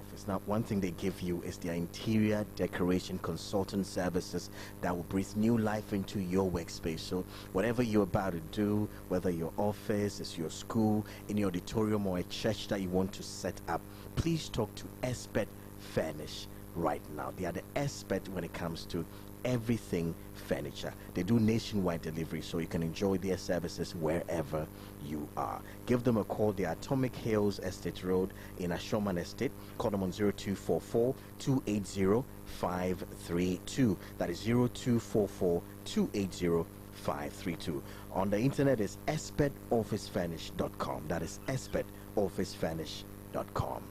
office. Now, one thing they give you is their interior decoration consultant services that will breathe new life into your workspace. So whatever you're about to do, whether your office is your school, in your auditorium, or a church that you want to set up, please talk to Expert Furnish right now. They are the expert when it comes to everything furniture. They do nationwide delivery, so you can enjoy their services wherever you are. Give them a call. They are Atomic Hills Estate Road in Ashoman Estate. Call them on 0244 280 532. That is 0244 280 532. On the internet is expertofficefurnish.com. That is expertofficefurnish.com.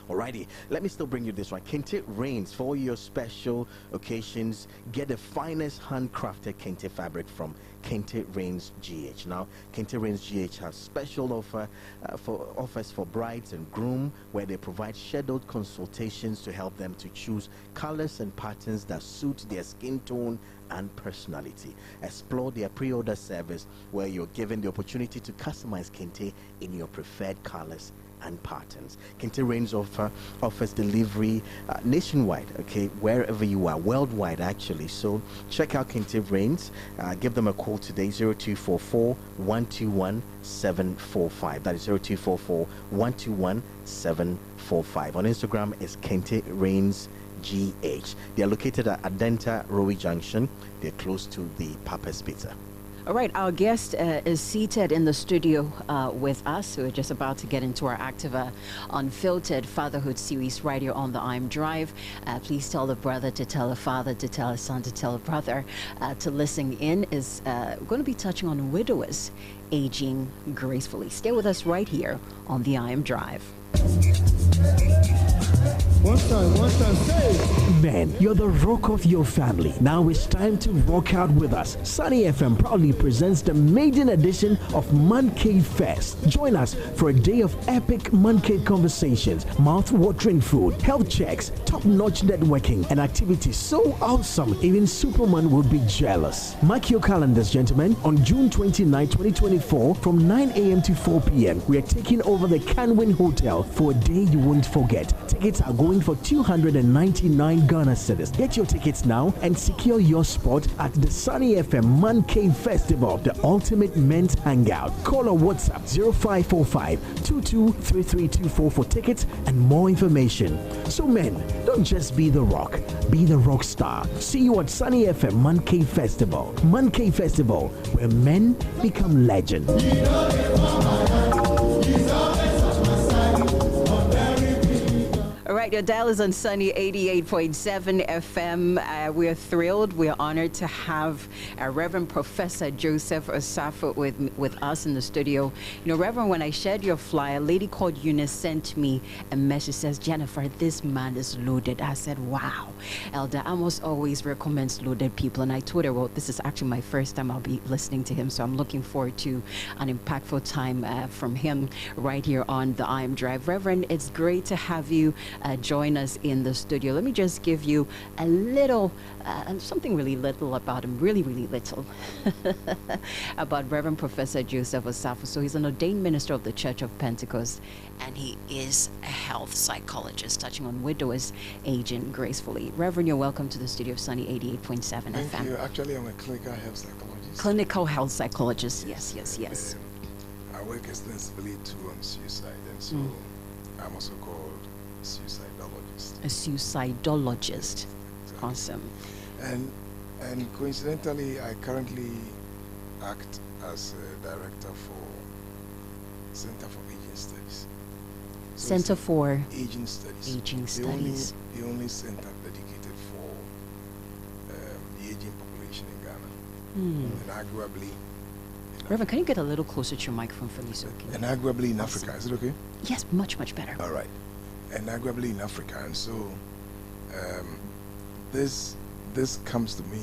Alrighty, let me still bring you this one. Kente Rains, for your special occasions, get the finest handcrafted Kente fabric from Kente Rains GH. Now, Kente Rains GH has special offers for brides and groom, where they provide scheduled consultations to help them to choose colors and patterns that suit their skin tone and personality. Explore their pre-order service, where you're given the opportunity to customize Kente in your preferred colors and patterns. Kente Rains offers delivery nationwide, okay, wherever you are, worldwide actually. So check out Kente Rains. Give them a call today, 0244 121 745. That is 0244 121 745. On Instagram is Kente Rains GH. They are located at Adenta Rowi Junction. They're close to the Papa's Pizza. All right, our guest is seated in the studio with us. We're just about to get into our active Unfiltered Fatherhood Series right here on the iMDrive. Please tell a brother to tell a father to tell a son to tell a brother to listen in. Is going to be touching on widowers aging gracefully. Stay with us right here on the iMDrive. One time, say. Men, you're the rock of your family. Now it's time to rock out with us. Sunny FM proudly presents the maiden edition of Man Cave Fest. Join us for a day of epic Man Cave conversations, mouth-watering food, health checks, top-notch networking, and activities so awesome even Superman will be jealous. Mark your calendars, gentlemen. On June 29, 2024, from 9 a.m. to 4 p.m., we are taking over the Canwin Hotel for a day you won't forget. Tickets are going for 299 Ghana cedis. Get your tickets now and secure your spot at the Sunny FM Man Cave Festival, the ultimate men's hangout. Call or WhatsApp 0545 223324 for tickets and more information. So men, don't just be the rock, be the rock star. See you at Sunny FM Man Cave Festival. Man Cave Festival, where men become legends. All right, your dial is on Sunny 88.7 FM. We're thrilled. We're honored to have Reverend Professor Joseph Osafo with us in the studio. You know, Reverend, when I shared your flyer, a lady called Eunice sent me a message, says, Jennifer, this man is loaded. I said, wow. Elder Amos always recommends loaded people. And I told her, well, this is actually my first time I'll be listening to him. So I'm looking forward to an impactful time from him right here on the iMDrive. Reverend, it's great to have you join us in the studio. Let me just give you a little, something really little about him, really little, about Reverend Professor Joseph Osafo. So he's an ordained minister of the Church of Pentecost, and he is a health psychologist touching on widowers aging gracefully. Reverend, you're welcome to the studio of Sunny 88.7 FM. Thank you. Actually, I'm a clinical health psychologist. Clinical health psychologist, yes. I work extensively too on suicide, and so I'm also called suicidologist. A suicidologist. Exactly. Awesome. And coincidentally, I currently act as a director for Center for Aging Studies. So Center for Aging Studies. Aging Studies. The only center dedicated for the aging population in Ghana. And arguably... Reverend, can you get a little closer to your microphone for me, so okay? And arguably in Africa. Is it okay? Yes, much better. All right. And arguably in Africa. And so this comes to me,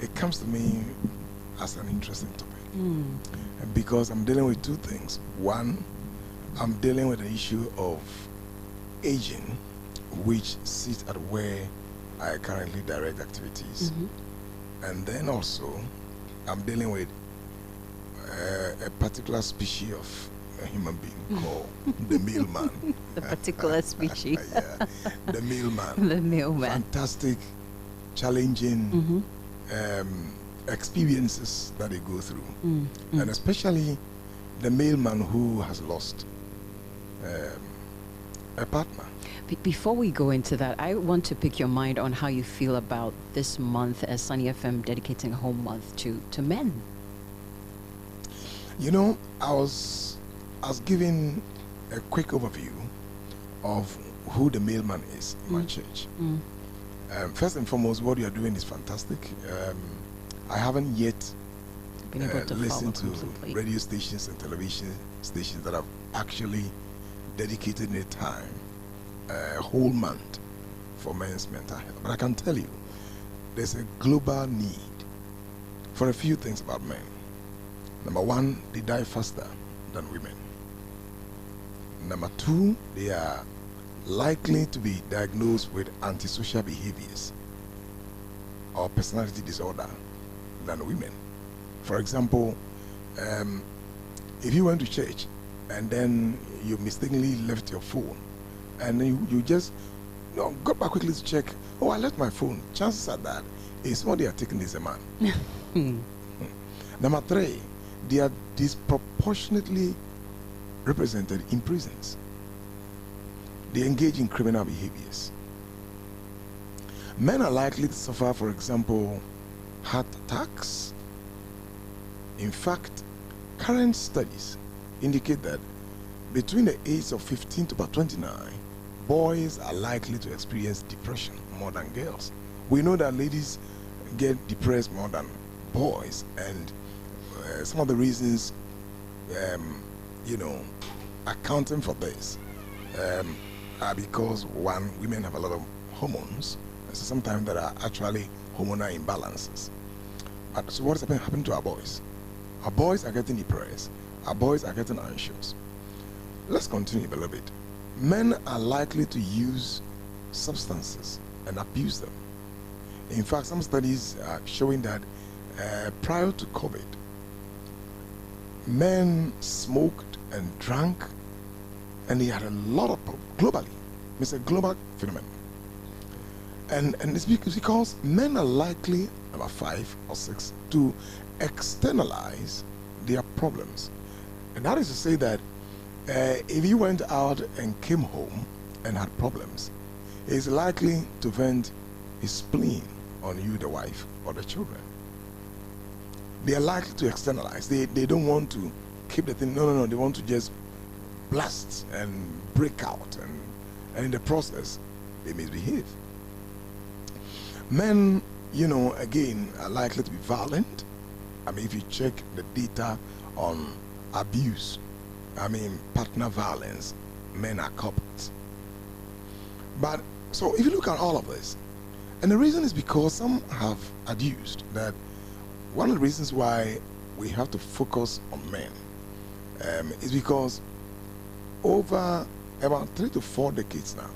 it comes to me as an interesting topic. Because I'm dealing with two things. One, I'm dealing with the issue of aging, which sits at where I currently direct activities. And then also, I'm dealing with a particular species of a human being called the mailman. The particular species. Yeah, the mailman. The mailman. Fantastic, challenging experiences that they go through. And especially the mailman who has lost a partner. Before we go into that, I want to pick your mind on how you feel about this month as Sunny FM dedicating Home Month to men. You know, I was giving a quick overview of who the mailman is in my church. First and foremost, what you are doing is fantastic. I haven't yet Been able to listened to completely. radio stations and television stations that have actually dedicated their time a whole month for men's mental health. But I can tell you, there's a global need for a few things about men. Number one, they die faster than women. Number two, they are likely to be diagnosed with antisocial behaviors or personality disorder than women. For example, if you went to church and then you mistakenly left your phone and then you just go back quickly to check, oh, I left my phone. Chances are that somebody are taking is a man. Number three, they are disproportionately represented in prisons. They engage in criminal behaviors. Men are likely to suffer, for example, heart attacks. In fact, current studies indicate that between the age of 15 to about 29, boys are likely to experience depression more than girls. We know that ladies get depressed more than boys, and some of the reasons, accounting for this are because, one, women have a lot of hormones, so sometimes there are actually hormonal imbalances. But so what is happening to our boys? Our boys are getting depressed. Our boys are getting anxious. Let's continue a little bit. Men are likely to use substances and abuse them. In fact, some studies are showing that prior to COVID, men smoked and drank, and they had a lot of problems globally. It's a global phenomenon. And it's because men are likely, number 5 or 6, to externalize their problems. And that is to say that if you went out and came home and had problems, it's likely to vent his spleen on you, the wife, or the children. They are likely to externalize. They don't want to keep the thing. No. They want to just blast and break out, and in the process, they misbehave. Men, again, are likely to be violent. I mean, if you check the data on abuse, partner violence, men are culprits. But, so if you look at all of this, and the reason is because some have adduced that one of the reasons why we have to focus on men is because over about 3 to 4 decades now,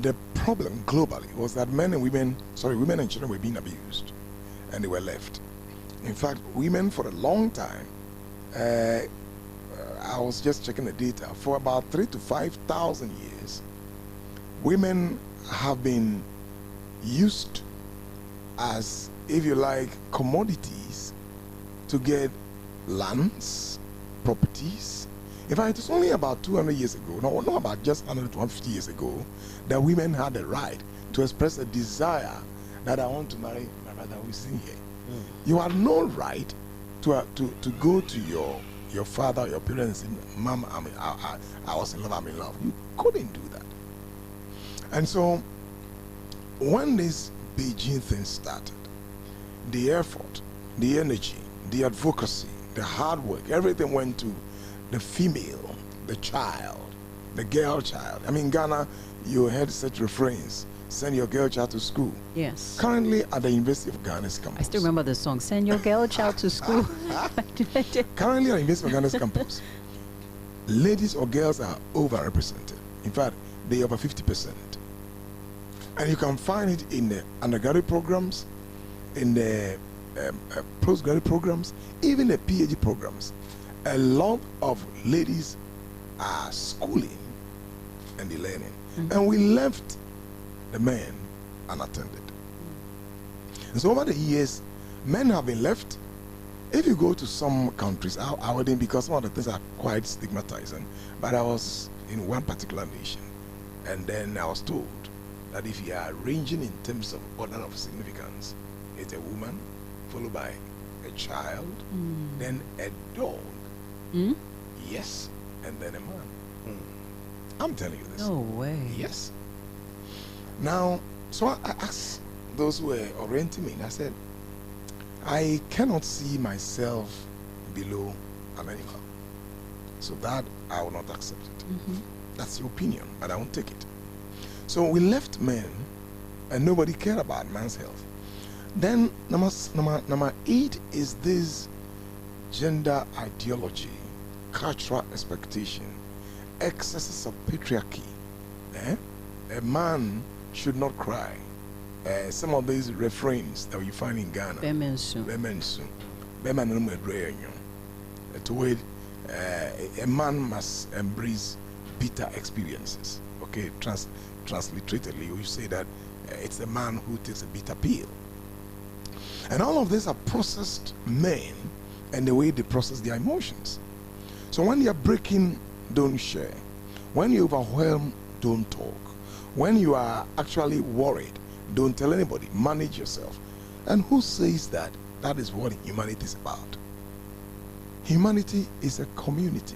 the problem globally was that women and children were being abused, and they were left. In fact, women for a long time, I was just checking the data, for about 3,000 to 5,000 years, women have been used as, if you like, commodities to get lands, properties. In fact, it was only about 200 years ago, no, not about just 100 to 150 years ago, that women had the right to express a desire that I want to marry my brother who is in here. You had no right to go to your father, your parents, and say, Mom, I was in love, I'm in love. You couldn't do that. And so, when this Beijing thing started, the effort, the energy, the advocacy, the hard work, everything went to the female, the child, the girl child. In Ghana, you heard such refrains: send your girl child to school. Yes. Currently at the University of Ghana's campus. I still remember the song, Send Your Girl Child to School. Currently at the University of Ghana's campus, ladies or girls are overrepresented. In fact, they are over 50%. And you can find it in the undergraduate programs, in the postgraduate programs, even the PhD programs. a lot of ladies are schooling and they're learning. And we left the men unattended. And so over the years, men have been left. If you go to some countries, I wouldn't, because some of the things are quite stigmatizing, but I was in one particular nation, and then I was told that if you are arranging in terms of order of significance, it's a woman, followed by a child, then a dog, yes, and then a man. I'm telling you this. No way. Yes. Now, so I asked those who were orienting me, and I said, I cannot see myself below an animal. So that I will not accept it. That's your opinion, but I won't take it. So we left men, and nobody cared about man's health. Then number 8 is this gender ideology, cultural expectation, excesses of patriarchy. A man should not cry. Some of these refrains that you find in Ghana. A man must embrace bitter experiences. Okay, transliteratedly, we say that it's a man who takes a bitter pill. And all of these are processed men and the way they process their emotions. So when you're breaking, don't share. When you're overwhelmed, don't talk. When you are actually worried, don't tell anybody. Manage yourself. And who says that that is what humanity is about? Humanity is a community.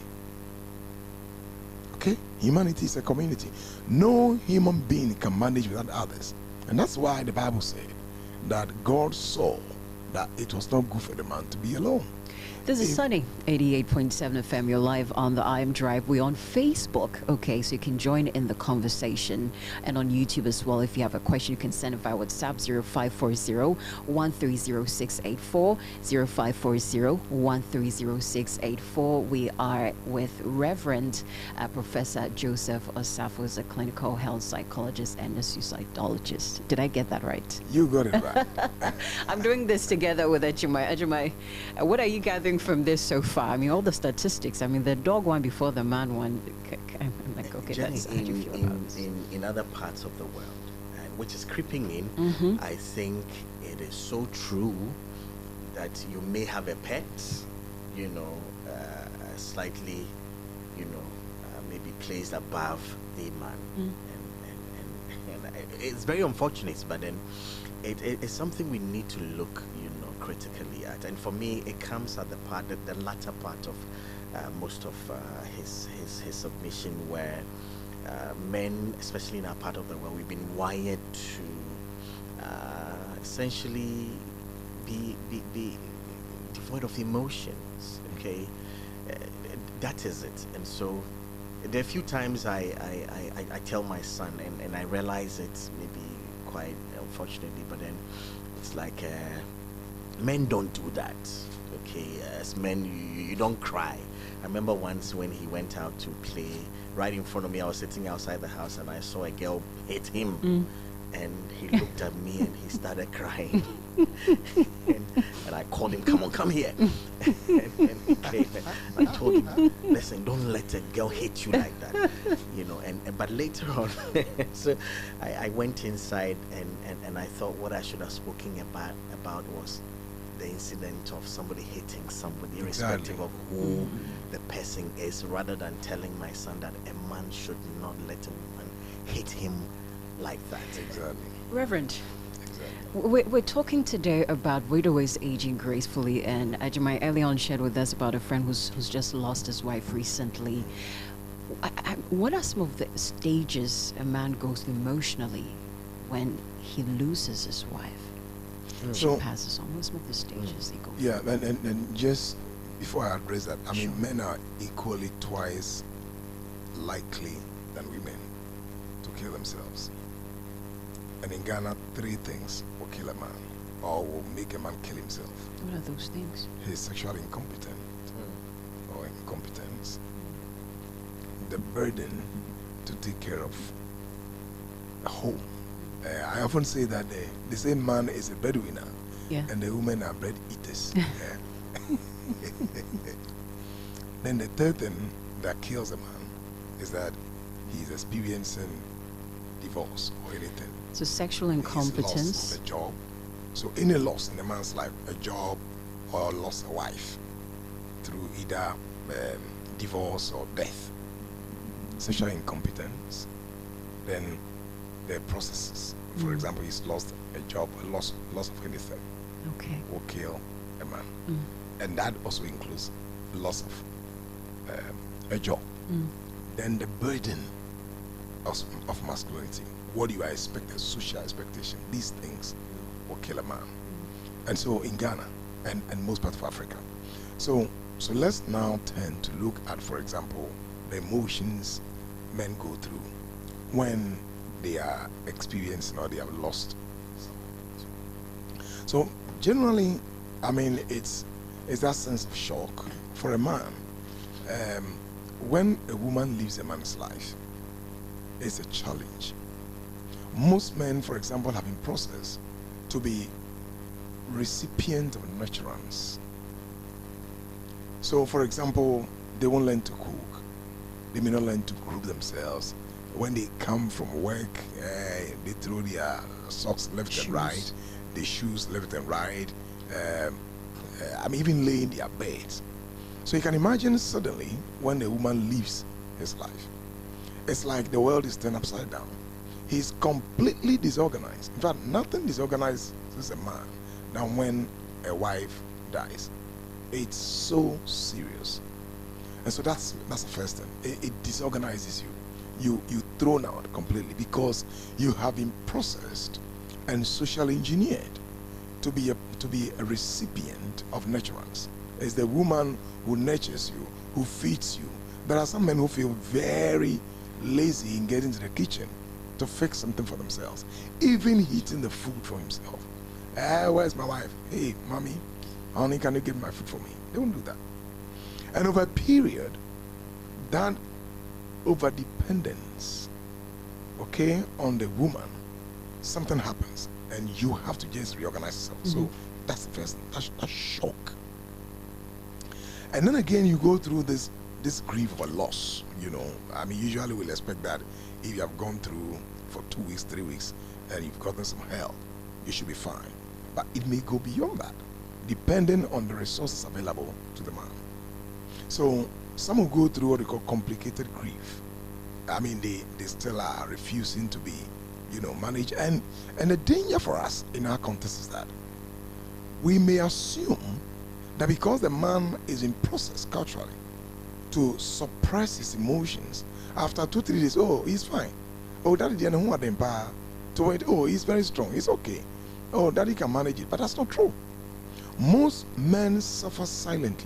Okay? Humanity is a community. No human being can manage without others. And that's why the Bible said that God saw that it was not good for the man to be alone. This is Sunny, 88.7 FM. You're live on the iMDrive. We're on Facebook, okay, so you can join in the conversation. And on YouTube as well. If you have a question, you can send it via WhatsApp, 0540-130684, 0540-130684. We are with Reverend Professor Joseph Osafo, who's a clinical health psychologist and a suicidologist. Did I get that right? You got it right. I'm doing this together with Ajimai. Ajimai, what are you gathering from this so far? I mean, all the statistics. I mean, the dog one before the man one. I'm like, okay, Jenny, that's how do you feel about this? in other parts of the world, and which is creeping in, I think it is so true that you may have a pet, slightly, maybe placed above the man, and it's very unfortunate, but then it's something we need to look, critically at. And for me, it comes at the latter part of most of his submission, where men, especially in our part of the world, we've been wired to essentially be devoid of emotions. Okay, that is it. And so there are a few times I tell my son, and I realize it maybe quite unfortunately, but then it's like men don't do that. Okay, as men, you don't cry. I remember once when he went out to play, right in front of me, I was sitting outside the house and I saw a girl hit him, and he looked at me and he started crying. and I called him, come here. and he came, and I told him, listen, don't let a girl hit you like that. But later on, so I went inside and I thought what I should have spoken about was the incident of somebody hitting somebody, irrespective of who the person is, rather than telling my son that a man should not let a woman hit him like that. Exactly. Reverend, Exactly. we're talking today about widows aging gracefully, and Ajimai early on shared with us about a friend who's just lost his wife recently. What are some of the stages a man goes through emotionally when he loses his wife? She passes on. What's some of the stages they go through? Yeah, and just before I address that, I mean, men are equally twice likely than women to kill themselves. And in Ghana, 3 things will kill a man or will make a man kill himself. What are those things? He's sexually incompetent or incompetence. The burden to take care of a home. I often say that the same man is a breadwinner, and the women are bread eaters. Then the third thing that kills a man is that he's experiencing divorce or anything. So sexual incompetence. He's lost a job. So any loss in a man's life, a job or lost a wife through either divorce or death, sexual incompetence, then the processes. For example, he's lost a job, a loss of anything, will kill a man. And that also includes loss of a job. Then the burden of masculinity, what you are expected, social expectation, these things will kill a man. And so in Ghana and most parts of Africa. So let's now turn to look at, for example, the emotions men go through when they are experiencing or they have lost. So generally, I mean, it's that sense of shock for a man. When a woman leaves a man's life, it's a challenge. Most men, for example, have been processed to be recipient of nurturance. So, for example, they won't learn to cook. They may not learn to group themselves. When they come from work, they throw their socks left and right, their shoes left and right. Even laying their beds. So you can imagine suddenly when a woman leaves his life, it's like the world is turned upside down. He's completely disorganized. In fact, nothing disorganizes a man than when a wife dies. It's so serious. And so that's the first thing. It disorganizes you. You're thrown out completely because you have been processed and socially engineered to be a recipient of nurturance. It's the woman who nurtures you, who feeds you. There are some men who feel very lazy in getting to the kitchen to fix something for themselves, even heating the food for himself. Where's my wife? Hey, mommy, honey, can you get my food for me? They won't do that. And over a period, that overdependence, on the woman, something happens, and you have to just reorganize yourself. So that's the first thing. That's shock. And then again, you go through this grief of a loss. Usually we'll expect that if you have gone through for 2 weeks, 3 weeks, and you've gotten some help, you should be fine. But it may go beyond that, depending on the resources available to the man. So some will go through what we call complicated grief. They still are refusing to be, managed. And the danger for us in our context is that we may assume that because the man is in process culturally to suppress his emotions, after 2-3 days, he's fine. Daddy didn't want them to wait. He's very strong. He's okay. Daddy can manage it. But that's not true. Most men suffer silently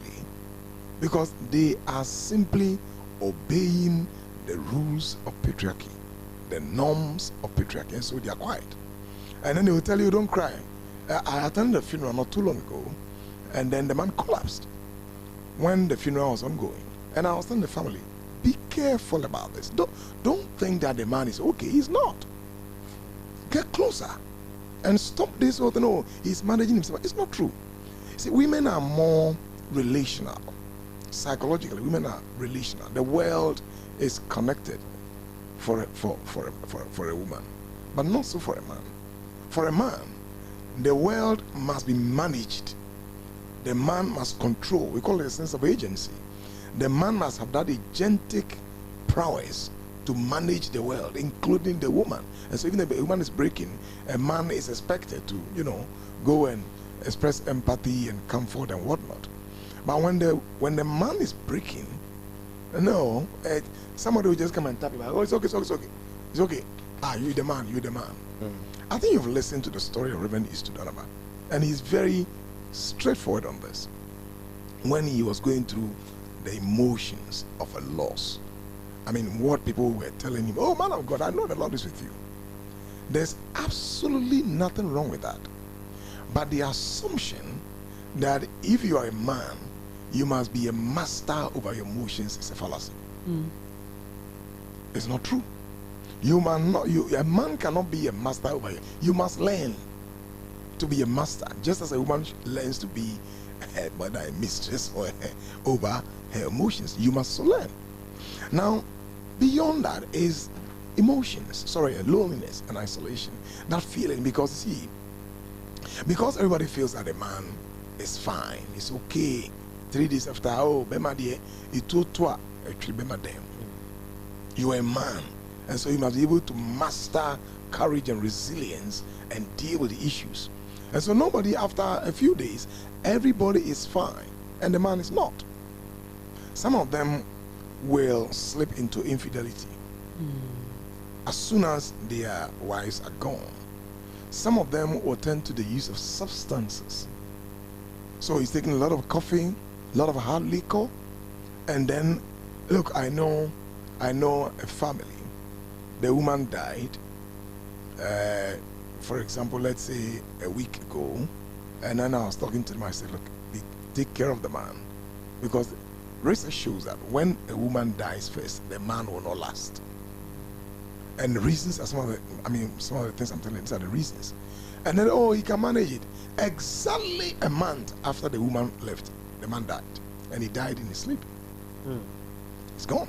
because they are simply obeying the rules of patriarchy, the norms of patriarchy, and so they are quiet. And then they will tell you, don't cry. I attended a funeral not too long ago, and then the man collapsed when the funeral was ongoing. And I was telling the family, be careful about this. Don't think that the man is okay. He's not. Get closer and stop this whole thing. He's managing himself. It's not true. See, women are more relational. Psychologically, women are relational. The world is connected for a woman, but not so for a man. For a man, the world must be managed. The man must control. We call it a sense of agency. The man must have that agentic prowess to manage the world, including the woman. And so even if the woman is breaking, a man is expected to, go and express empathy and comfort and whatnot. But when the man is breaking, somebody will just come and tap him. It's okay. It's okay. You're the man. I think you've listened to the story of Reverend East Donaba, and he's very straightforward on this. When he was going through the emotions of a loss, what people were telling him, man of God, I know the Lord is with you. There's absolutely nothing wrong with that. But the assumption that if you are a man, you must be a master over your emotions is a fallacy. It's not true. A man cannot be a master over you. You must learn to be a master, just as a woman learns to be a mistress or over her emotions. You must learn. Now, beyond that is loneliness and isolation. That feeling, because everybody feels that a man is fine, it's okay. 3 days after, bema dear, it told toi, actually bema them. You are a man, and so you must be able to master courage and resilience and deal with the issues. And so nobody, after a few days, everybody is fine, and the man is not. Some of them will slip into infidelity as soon as their wives are gone. Some of them will turn to the use of substances. So he's taking a lot of coffee, a lot of hard liquor, and then, look, I know a family. The woman died, for example, let's say a week ago, and then I was talking to them. I said, look, take care of the man, because research shows that when a woman dies first, the man will not last. And the reasons are some of the things I'm telling you, these are the reasons. And then, he can manage it. Exactly a month after the woman left, the man died, and he died in his sleep. He's gone.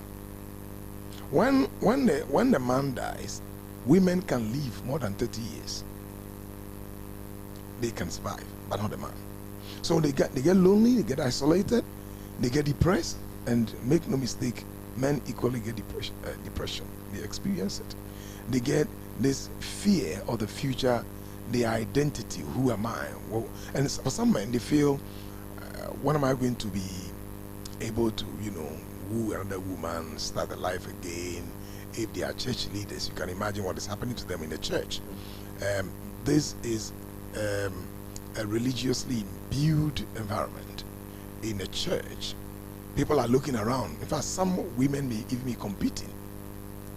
When the man dies, women can live more than 30 years. They can survive, but not the man. So they get lonely, they get isolated, they get depressed, and make no mistake, men equally get depression. They experience it. They get this fear of the future, the identity. Who am I? Well, and for some men, they feel, when am I going to be able to, woo another woman, start a life again? If they are church leaders, you can imagine what is happening to them in the church. This is a religiously imbued environment in the church. People are looking around. In fact, some women may even be competing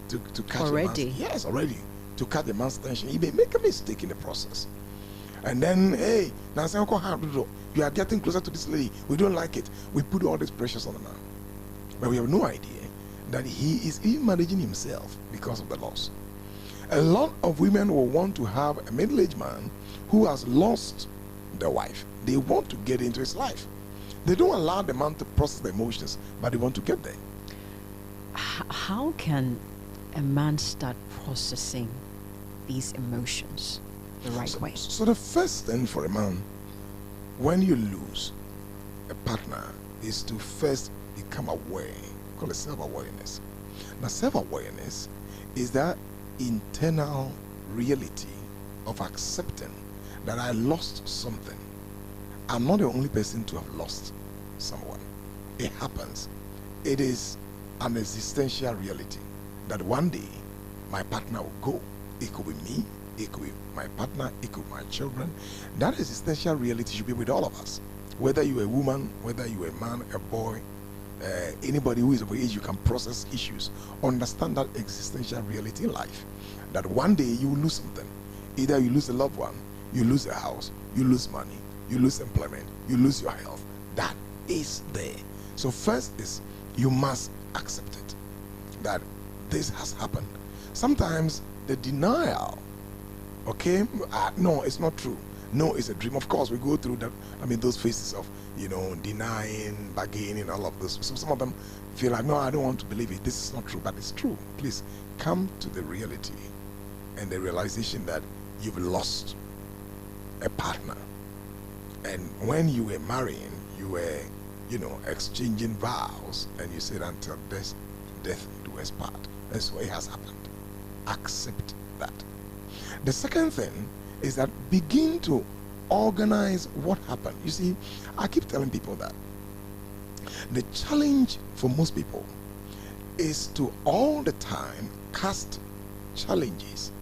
to catch already. Already to cut the man's attention. He may make a mistake in the process, and then now you are getting closer to this lady. We don't like it. We put all these pressures on the man, but we have no idea that he is even managing himself because of the loss. A lot of women will want to have a middle-aged man who has lost their wife. They want to get into his life. They don't allow the man to process the emotions, but they want to get there. How can a man start processing these emotions the right way? So the first thing for a man, when you lose a partner, is to first become aware. Call it self-awareness. Now, self-awareness is that internal reality of accepting that I lost something. I'm not the only person to have lost someone. It happens. It is an existential reality that one day my partner will go. It could be me, it could be my partner, it could be my children. That existential reality should be with all of us. Whether you're a woman, whether you're a man, a boy, anybody who is of age, you can process issues. Understand that existential reality in life. That one day you will lose something. Either you lose a loved one, you lose a house, you lose money, you lose employment, you lose your health. That is there. So first is you must accept it, that this has happened. Sometimes the denial, no, it's not true. No, it's a dream. Of course, we go through that. Those phases of, denying, bargaining, all of this. So some of them feel like, no, I don't want to believe it. This is not true, but it's true. Please come to the reality and the realization that you've lost a partner. And when you were marrying, you were, exchanging vows, and you said, until death do us part. And so it has happened. Accept that. The second thing is that begin to organize what happened. You see, I keep telling people that the challenge for most people is to all the time cast challenges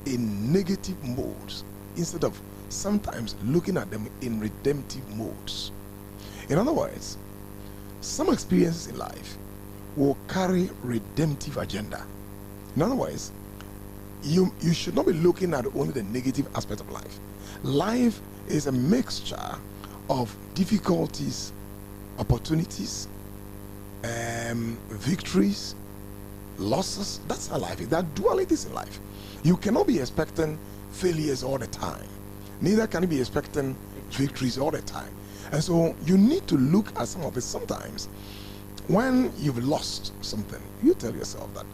in negative modes instead of sometimes looking at them in redemptive modes. In other words, some experiences in life will carry redemptive agenda. In other words, you should not be looking at only the negative aspect of life. Life is a mixture of difficulties, opportunities, victories, losses. That's how life is. There are dualities in life. You cannot be expecting failures all the time. Neither can you be expecting victories all the time. And so you need to look at some of it. Sometimes When you've lost something, you tell yourself that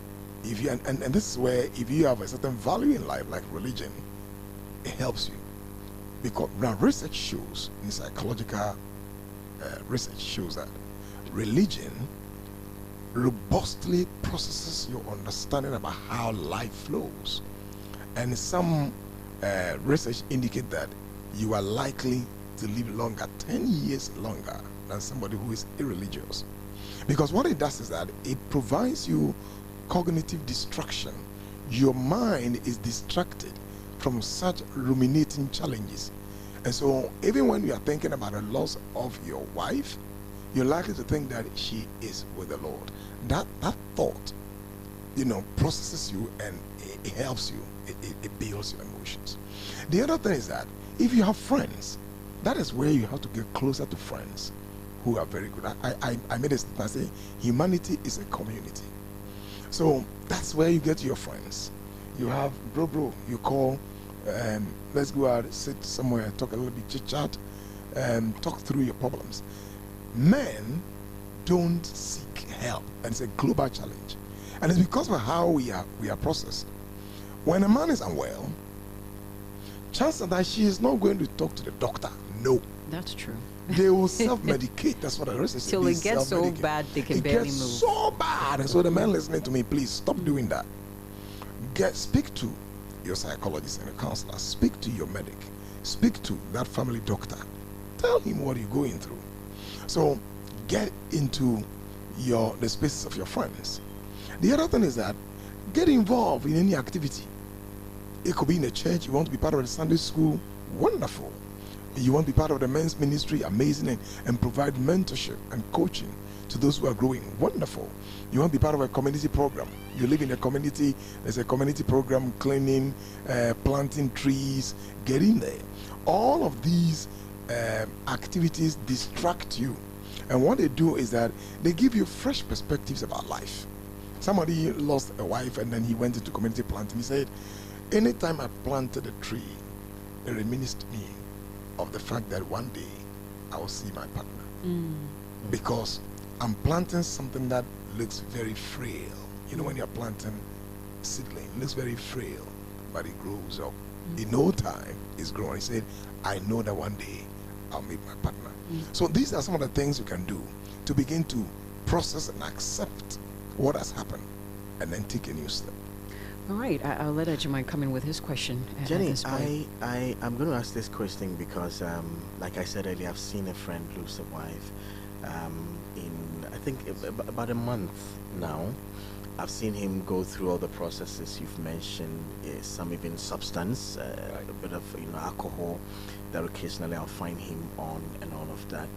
if you, and this is where if you have a certain value in life, like religion, it helps you. Because now research shows, in psychological research shows that religion robustly processes your understanding about how life flows. And some research indicate that you are likely to live longer, 10 years longer, than somebody who is irreligious. Because what it does is that it provides you cognitive distraction. Your mind is distracted from such ruminating challenges. And so even when you are thinking about the loss of your wife, you're likely to think that she is with the Lord. That thought, processes you, and it helps you. It builds your emotions. The other thing is that if you have friends, that is where you have to get closer to friends who are very good. I made a statement. I say humanity is a community. So that's where you get your friends. You have bro, you call, let's go out, sit somewhere, talk a little bit, chit chat, talk through your problems. Men don't seek help, and it's a global challenge. And it's because of how we are processed. When a man is unwell, chances are that she is not going to talk to the doctor. No. That's true. They will self-medicate. That's what the rest is. Till it gets so bad they can barely move. It gets so bad. And so the man listening to me, please stop doing that. Speak to your psychologist and your counselor. Speak to your medic. Speak to that family doctor. Tell him what you're going through. So get into the spaces of your friends. The other thing is that get involved in any activity. It could be in a church. You want to be part of the Sunday school. Wonderful. You want to be part of the men's ministry, amazing, and provide mentorship and coaching to those who are growing. Wonderful. You want to be part of a community program. You live in a community, there's a community program, cleaning, planting trees, get in there. All of these activities distract you. And what they do is that they give you fresh perspectives about life. Somebody lost a wife and then he went into community planting. He said, anytime I planted a tree, it reminisced me of the fact that one day I will see my partner. Because I'm planting something that looks very frail. When you're planting seedling, it looks very frail, but it grows up. In no time, it's growing. He said, I know that one day I'll meet my partner. So these are some of the things you can do to begin to process and accept what has happened and then take a new step. All right, I'll let Ajimai come in with his question. Jenny, I'm going to ask this question because, like I said earlier, I've seen a friend lose a wife in, I think, about a month now. I've seen him go through all the processes you've mentioned, some even substance, a bit of alcohol that occasionally I'll find him on, and all of that.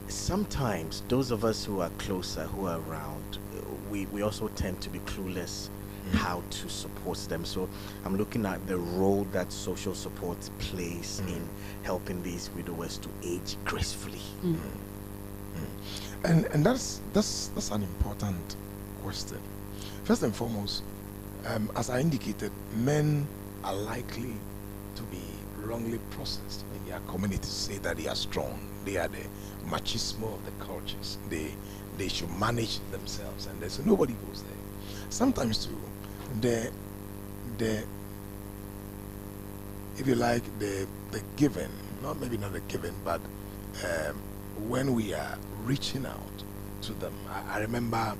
Sometimes those of us who are closer, who are around, we also tend to be clueless how to support them. So I'm looking at the role that social support plays in helping these widowers to age gracefully. And that's an important question. First and foremost, as I indicated, men are likely to be wrongly processed in their community to say that they are strong. They are the machismo of the cultures. They should manage themselves, and there's nobody goes there. Sometimes too, if you like, the given, maybe not the given, but when we are reaching out to them. I remember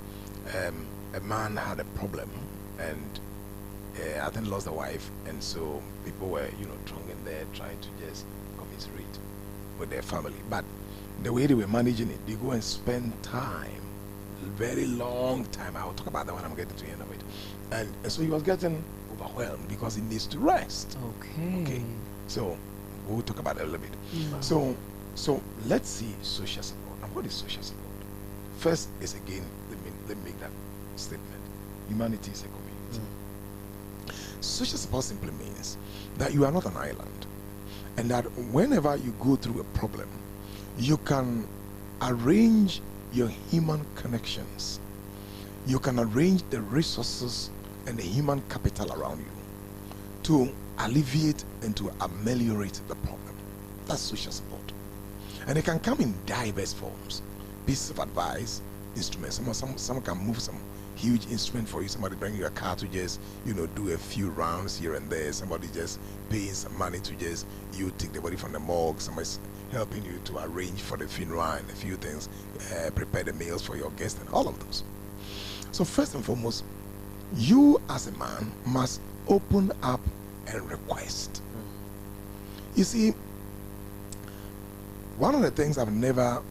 a man had a problem, and I think lost a wife, and so people were drunk in there trying to just commiserate with their family. But the way they were managing it, they go and spend time, very long time. I'll talk about that when I'm getting to the end of it. And so he was getting overwhelmed because he needs to rest. Okay. So we'll talk about it a little bit. So let's see social support. Now, what is social support? First is, again, let me make that statement. Humanity is a community. Social support simply means that you are not an island, and that whenever you go through a problem, you can arrange your human connections. You can arrange the resources and the human capital around you to alleviate and to ameliorate the problem. That's social support. And it can come in diverse forms. Pieces of advice, instruments. Some can move some huge instrument for you. Somebody bring you a car to just, do a few rounds here and there. Somebody just paying some money to just, you take the body from the morgue. Somebody's helping you to arrange for the funeral and a few things, prepare the meals for your guests and all of those. So first and foremost, you as a man must open up and request. You see, one of the things I've never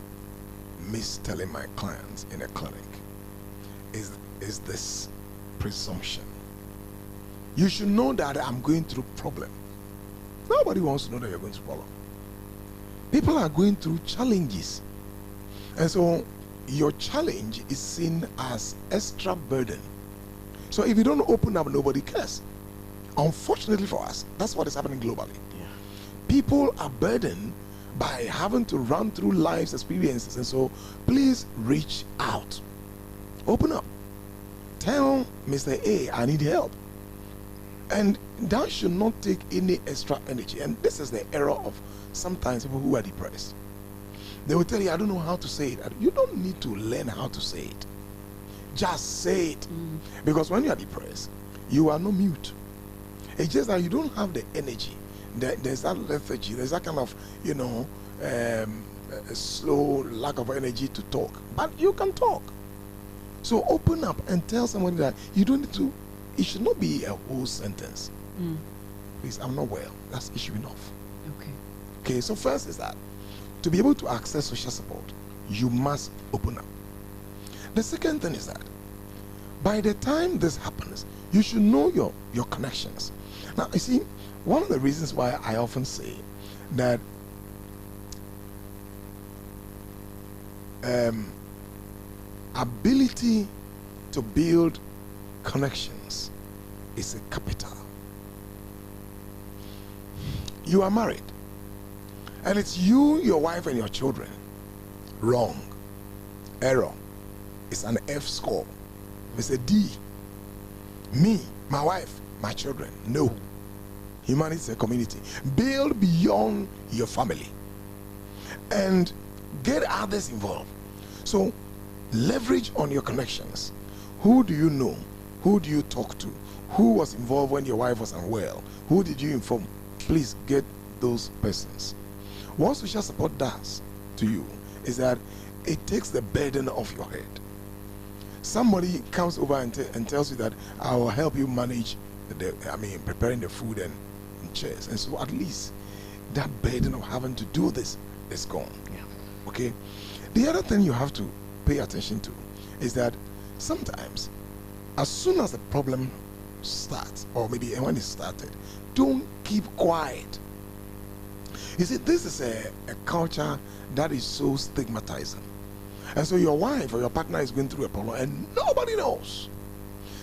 missed telling my clients in a clinic is this presumption. You should know that I'm going through problem. Nobody wants to know that you're going through problem. People are going through challenges. And so your challenge is seen as extra burden. So if you don't open up, nobody cares. Unfortunately for us, that's what is happening globally. Yeah. People are burdened by having to run through life's experiences. And so please reach out. Open up. Tell Mr. A, I need help. And that should not take any extra energy. And this is the error of sometimes people who are depressed. They will tell you, I don't know how to say it. You don't need to learn how to say it. Just say it. Because when you are depressed, you are not mute. It's just that you don't have the energy. There's that lethargy. There's that kind of, a slow lack of energy to talk. But you can talk. So open up and tell somebody that you don't need to. It should not be a whole sentence. Please, I'm not well. That's issue enough. Okay, so first is that to be able to access social support, you must open up. The second thing is that by the time this happens, you should know your connections. Now, you see, one of the reasons why I often say that ability to build connections is a capital. You are married, and it's you, your wife, and your children. Wrong. Error. It's an F score. It's a D. Me, my wife, my children. No. Humanity is a community. Build beyond your family and get others involved. So leverage on your connections. Who do you know? Who do you talk to? Who was involved when your wife was unwell? Who did you inform? Please get those persons. What social support does to you is that it takes the burden off your head. Somebody comes over and tells you that I will help you manage preparing the food and chairs. And so at least that burden of having to do this is gone. Yeah. Okay? The other thing you have to pay attention to is that sometimes as soon as the problem starts, or maybe when it started, don't keep quiet. You see, this is a culture that is so stigmatizing. And so your wife or your partner is going through a problem and nobody knows.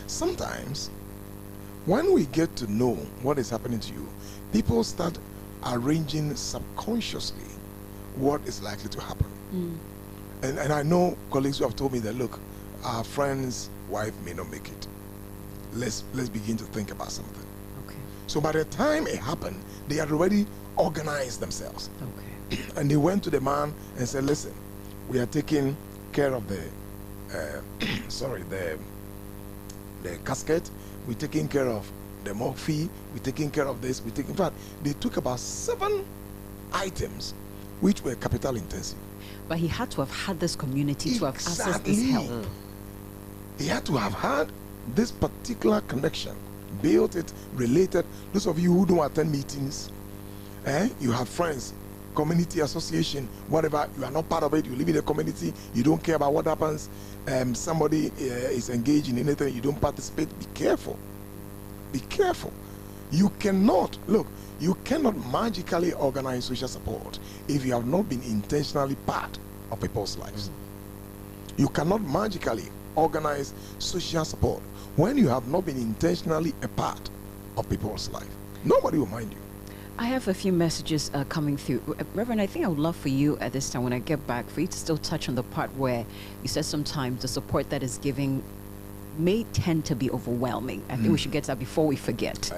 Sometimes when we get to know what is happening to you, people start arranging subconsciously what is likely to happen. And I know colleagues who have told me that, look, our friend's wife may not make it. Let's begin to think about something. Okay. So by the time it happened, they had already organized themselves. Okay. And they went to the man and said, listen, we are taking care of the casket, we're taking care of the morgue fee, we're taking care of this, in fact, they took about 7 items which were capital intensive. But he had to have had this community to have accessed this help. He had to have had this particular connection, built it, related. Those of you who don't attend meetings, you have friends, community association, whatever, you are not part of it, you live in the community, you don't care about what happens, somebody is engaged in anything, you don't participate. Be careful. Be careful. You cannot magically organize social support if you have not been intentionally part of people's lives. You cannot magically organize social support when you have not been intentionally a part of people's life. Nobody will mind you. I have a few messages coming through. Reverend, I think I would love for you at this time, when I get back, for you to still touch on the part where you said sometimes the support that is given may tend to be overwhelming. I think we should get to that before we forget.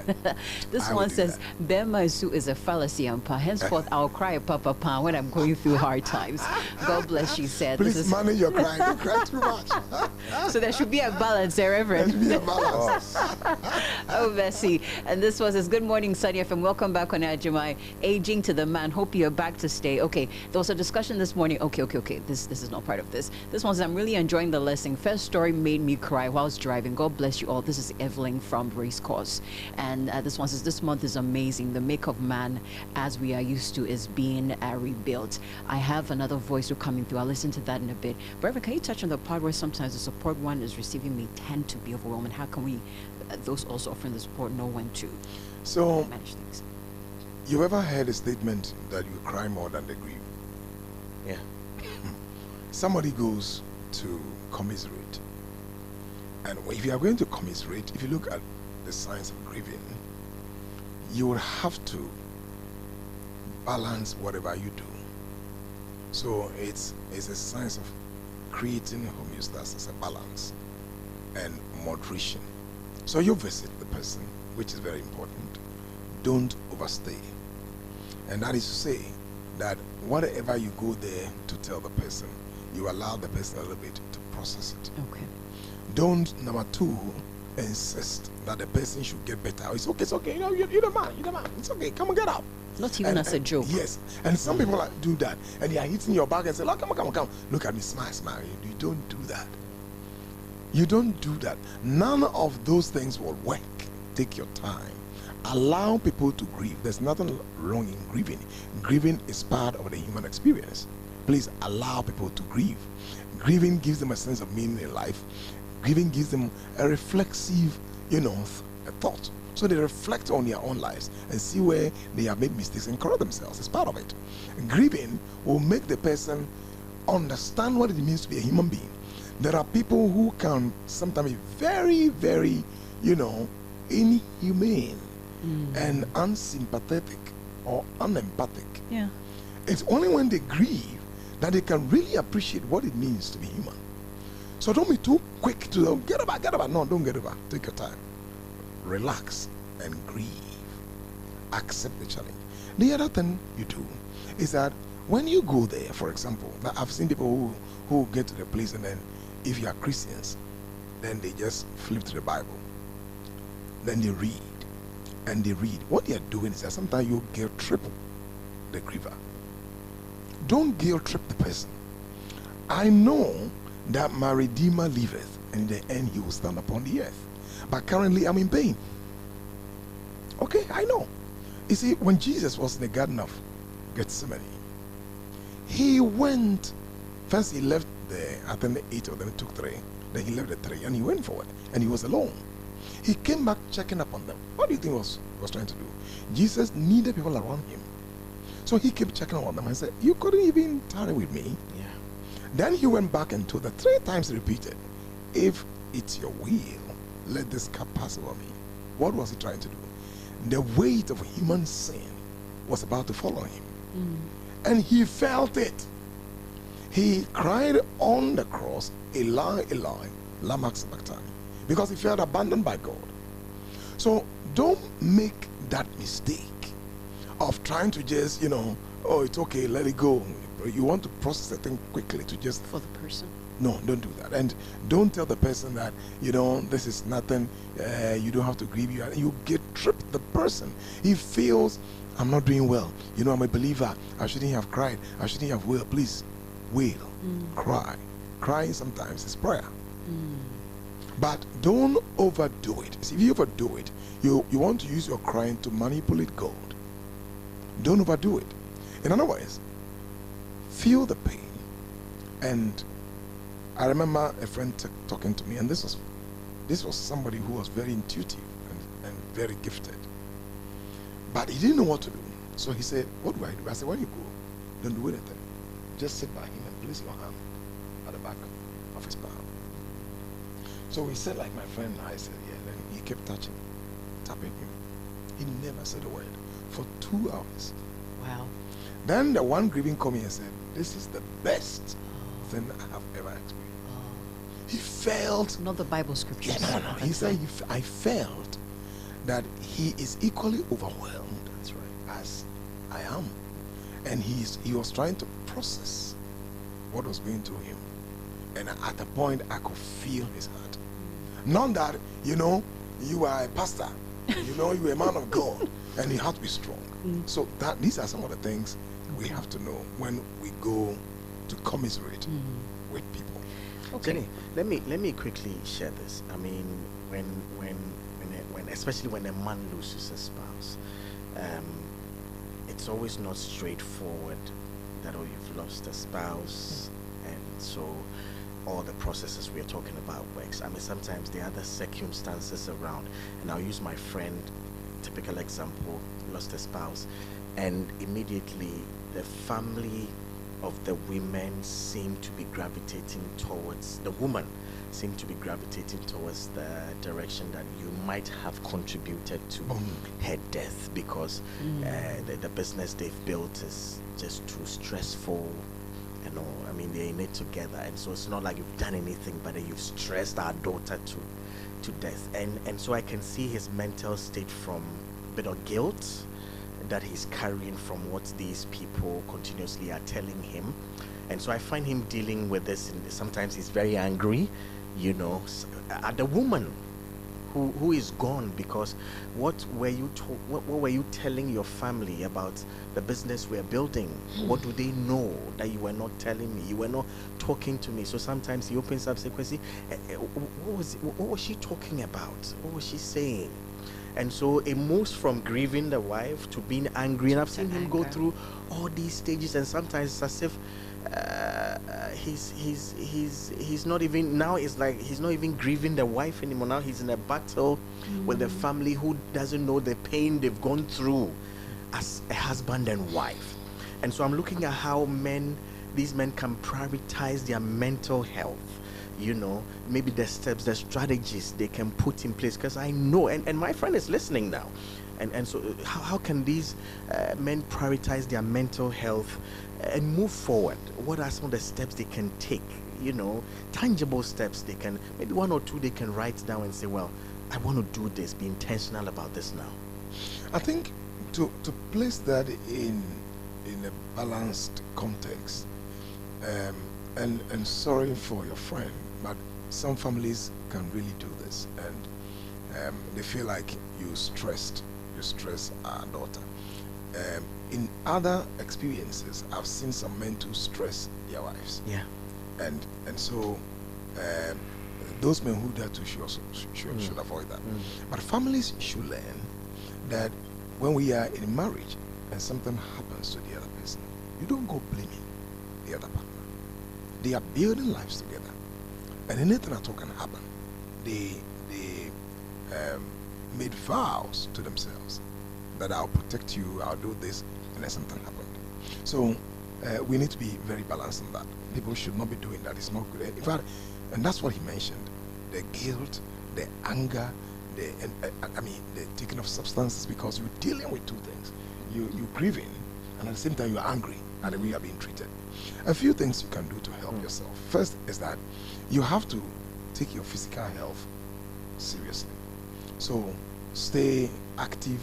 This one says, Bema Su is a fallacy, and henceforth I'll cry papa pa when I'm going through hard times. God bless, she said. Please manage your crying. Don't cry too much. So there should be a balance there, Reverend. There should be a balance. Oh, Bessie. And this one says, good morning, Sunny FM. Welcome back on Ajimai. Aging to the man. Hope you're back to stay. Okay, there was a discussion this morning. Okay. This is not part of this. This one says, I'm really enjoying the lesson. First story made me cry whilst driving. God bless you all. This is Evelyn from Racecourse. And this one says, this month is amazing. The make of man, as we are used to, is being rebuilt. I have another voice coming through. I'll listen to that in a bit. Reverend, can you touch on the part where sometimes the support one is receiving may tend to be overwhelming? How can we, those also offering the support, know when to manage things? You ever heard a statement that you cry more than they grieve? Yeah. Somebody goes to commiserate, and if you are going to commiserate, if you look at the signs of grieving, you will have to balance whatever you do. So it's a science of creating homeostasis, a balance and moderation. So you visit the person, which is very important. Don't overstay. And that is to say that whatever you go there to tell the person, you allow the person a little bit to process it. Okay. Don't, number two, insist that the person should get better. It's okay. You know, you're the man. It's okay. Come and get up. Not even as a joke. Yes. And some people do that. And they are hitting your back and say, look, come. Look at me, smile. You don't do that. You don't do that. None of those things will work. Take your time. Allow people to grieve. There's nothing wrong in grieving. Grieving is part of the human experience. Please allow people to grieve. Grieving gives them a sense of meaning in life. Grieving gives them a reflexive, a thought. So they reflect on their own lives and see where they have made mistakes and correct themselves. It's part of it. Grieving will make the person understand what it means to be a human being. There are people who can sometimes be very, very, inhumane and unsympathetic or unempathic. Yeah. It's only when they grieve that they can really appreciate what it means to be human. So don't be too quick to get over. No, don't get over. Take your time. Relax and grieve. Accept the challenge. The other thing you do is that when you go there, for example, I've seen people who get to the place and then, if you are Christians, then they just flip to the Bible. Then they read. And they read. What they are doing is that sometimes you guilt trip the griever. Don't guilt trip the person. I know that my Redeemer liveth, and in the end he will stand upon the earth. But currently I'm in pain. Okay, I know. You see, when Jesus was in the Garden of Gethsemane, he went, first he left there, I think the 8 of them took 3. Then he left the 3 and he went forward and he was alone. He came back checking up on them. What do you think he was trying to do? Jesus needed people around him. So he kept checking on them and said, you couldn't even tarry with me. Yeah. Then he went back and told them 3 times, repeated, if it's your will, let this cup pass over me. What was he trying to do? The weight of human sin was about to fall on him. And he felt it. He cried on the cross, Eli, Eli, lama sabachthani, because he felt abandoned by God. So don't make that mistake of trying to just, oh, it's okay, let it go. You want to process the thing quickly to just... For the person. No, don't do that. And don't tell the person that, this is nothing, you don't have to grieve. You get tripped the person. He feels, I'm not doing well. I'm a believer. I shouldn't have cried. I shouldn't have wailed. Please, wail, cry. Crying sometimes is prayer. But don't overdo it. See, if you overdo it, you want to use your crying to manipulate God. Don't overdo it. In other words, feel the pain. And I remember a friend talking to me, and this was somebody who was very intuitive and very gifted. But he didn't know what to do. So he said, what do I do? I said, when you go, don't do anything. Just sit by him and place your hand at the back of his palm. So he said, like my friend, I said, yeah. Then he kept tapping him. He never said a word for 2 hours. Wow. Then the one grieving came and said, this is the best thing I have ever experienced. he felt. Not the Bible scriptures. Yeah, no. He said, I felt that he is equally overwhelmed. That's right. As I am. And he was trying to process what was going through him. And at a point, I could feel his heart. Not that, you are a pastor, you are a man of God, and you have to be strong. So these are some of the things we have to know when we go to commiserate with people. Okay. Jenny, let me quickly share this. I mean, when especially when a man loses a spouse, it's always not straightforward that you've lost a spouse, and so all the processes we are talking about works. I mean, sometimes there are other circumstances around, and I'll use my friend, typical example, lost a spouse, and immediately the family of the women seem to be gravitating towards the woman seem to be gravitating towards the direction that you might have contributed to her death, because the business they've built is just too stressful. I mean, they're in it together, and so it's not like you've done anything, but you've stressed our daughter to death. And so I can see his mental state from a bit of guilt that he's carrying from what these people continuously are telling him. And so I find him dealing with this, and sometimes he's very angry, at the woman who is gone, because what were you telling your family about the business we're building? What do they know that you were not telling me? You were not talking to me. So sometimes he opens up, says, what was she talking about? What was she saying? And so it moves from grieving the wife to being angry, and I've seen him go through all these stages, and sometimes it's as if he's not even, now it's like he's not even grieving the wife anymore. Now he's in a battle with the family who doesn't know the pain they've gone through as a husband and wife. And so I'm looking at how these men can prioritize their mental health, maybe the steps, the strategies they can put in place, because I know, and my friend is listening now, and so how can these men prioritize their mental health and move forward? What are some of the steps they can take, tangible steps they can, maybe one or two they can write down and say, well, I want to do this, be intentional about this now? I think to place that in a balanced context, and sorry for your friend, but some families can really do this, and they feel like you stress our daughter. In other experiences, I've seen some men to stress their wives. Yeah. And so those men who dare to should avoid that. But families should learn that when we are in marriage and something happens to the other person, you don't go blaming the other partner. They are building lives together, and anything at all can happen. They made vows to themselves that I'll protect you, I'll do this, and then something happened. So we need to be very balanced on that. People should not be doing that. It's not good. In fact, and that's what he mentioned: the guilt, the anger, the taking of substances, because you're dealing with two things. You're grieving, and at the same time you're angry at the way you're being treated. A few things you can do to help yourself. First is that you have to take your physical health seriously. So stay active,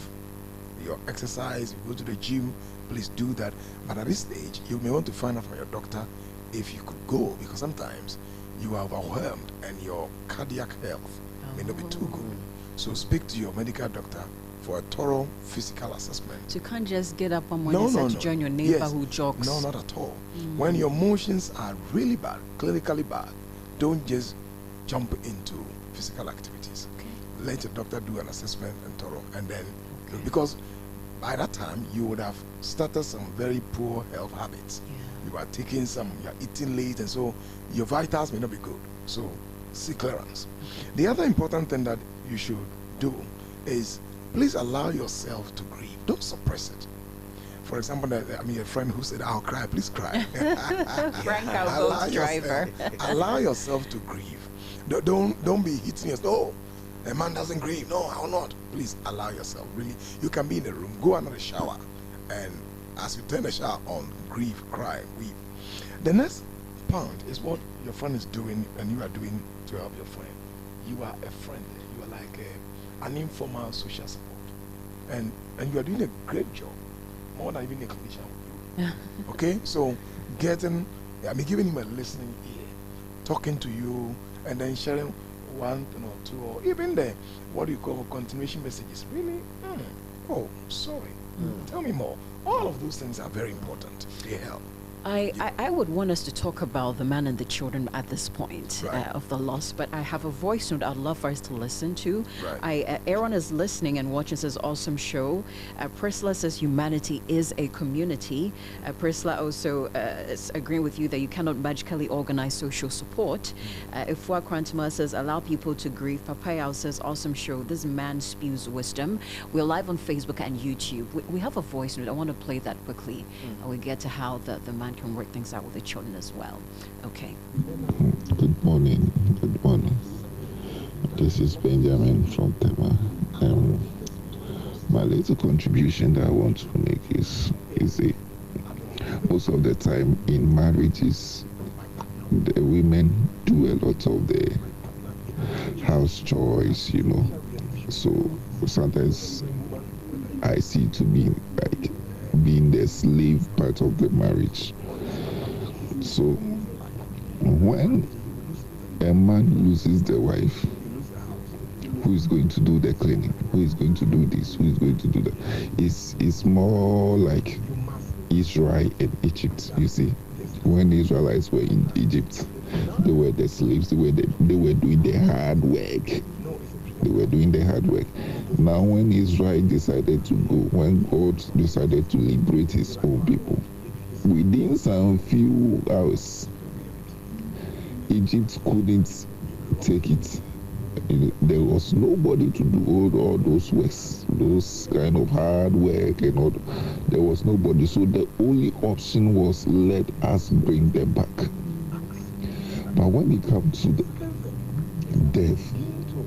your exercise, you go to the gym, please do that. But at this stage, you may want to find out from your doctor if you could go, because sometimes you are overwhelmed and your cardiac health may not be too good. So speak to your medical doctor for a thorough physical assessment. So you can't just get up on Monday to join your neighbor who jogs. No, not at all. When your emotions are really bad, clinically bad, don't just jump into physical activities. Okay. Let your doctor do an assessment and thorough, and then because by that time you would have started some very poor health habits. You are taking some, you are eating late, and so your vitals may not be good. So seek clearance. The other important thing that you should do is please allow yourself to grieve. Don't suppress it. For example, a friend who said, I'll cry, please cry. Frank, our boat driver. Allow yourself to grieve. Don't be hitting yourself. Oh, a man doesn't grieve. No, I will not. Please allow yourself. Really, you can be in a room, go under the shower, and as you turn the shower on, grieve, cry, weep. The next pound is what your friend is doing and you are doing to help your friend. You are a friend. You are like an informal social support. And you are doing a great job, more than even a clinician would do. Okay? So giving him a listening ear, talking to you, and then sharing one or two, or even the what you call continuation messages. Really? Oh, sorry. Tell me more. All of those things are very important. They help. I would want us to talk about the man and the children at this point Right. of the loss, but I have a voice note I'd love for us to listen to. Right. Aaron is listening and watches this awesome show. Priscilla says humanity is a community. Priscilla also is agreeing with you that you cannot magically organize social support. Ifua Krantuma says allow people to grieve. Papayao says awesome show. This man spews wisdom. We're live on Facebook and YouTube. We have a voice note. I want to play that quickly. And we get to how the man can work things out with the children as well. Okay. Good morning. Good morning. This is Benjamin from Tema. My little contribution that I want to make is most of the time in marriages, the women do a lot of the house chores, So sometimes I see to be like being the slave part of the marriage. So when a man loses the wife, who is going to do the cleaning? Who is going to do this? Who is going to do that? It's more like Israel and Egypt, you see. When the Israelites were in Egypt, they were the slaves, they were doing the hard work. They were doing the hard work. Now when Israel decided to go, when God decided to liberate his own people, within some few hours, Egypt couldn't take it. There was nobody to do all those works, those kind of hard work and all. There was nobody. So the only option was let us bring them back. But when it comes to the death,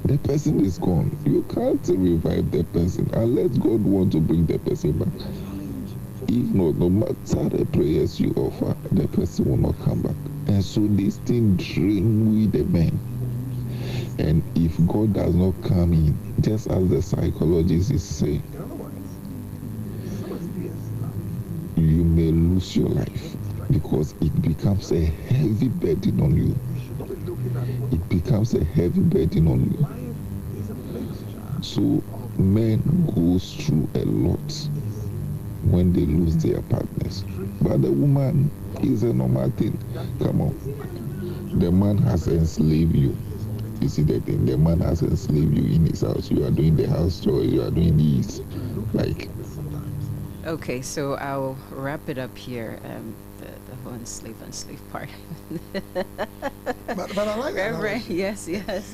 the person is gone. You can't revive the person unless God wants to bring the person back. If not, no matter the prayers you offer, the person will not come back. And so this thing drains with the man. And if God does not come in, just as the psychologist is saying, you may lose your life because it becomes a heavy burden on you. It becomes a heavy burden on you. So men goes through a lot when they lose their partners. But the woman is a normal thing. Come on. The man has enslaved you. You see the thing? The man has enslaved you in his house. You are doing the house chores. You are doing these. Okay, so I'll wrap it up here. The whole enslave part. But I like that. Reverend, yes,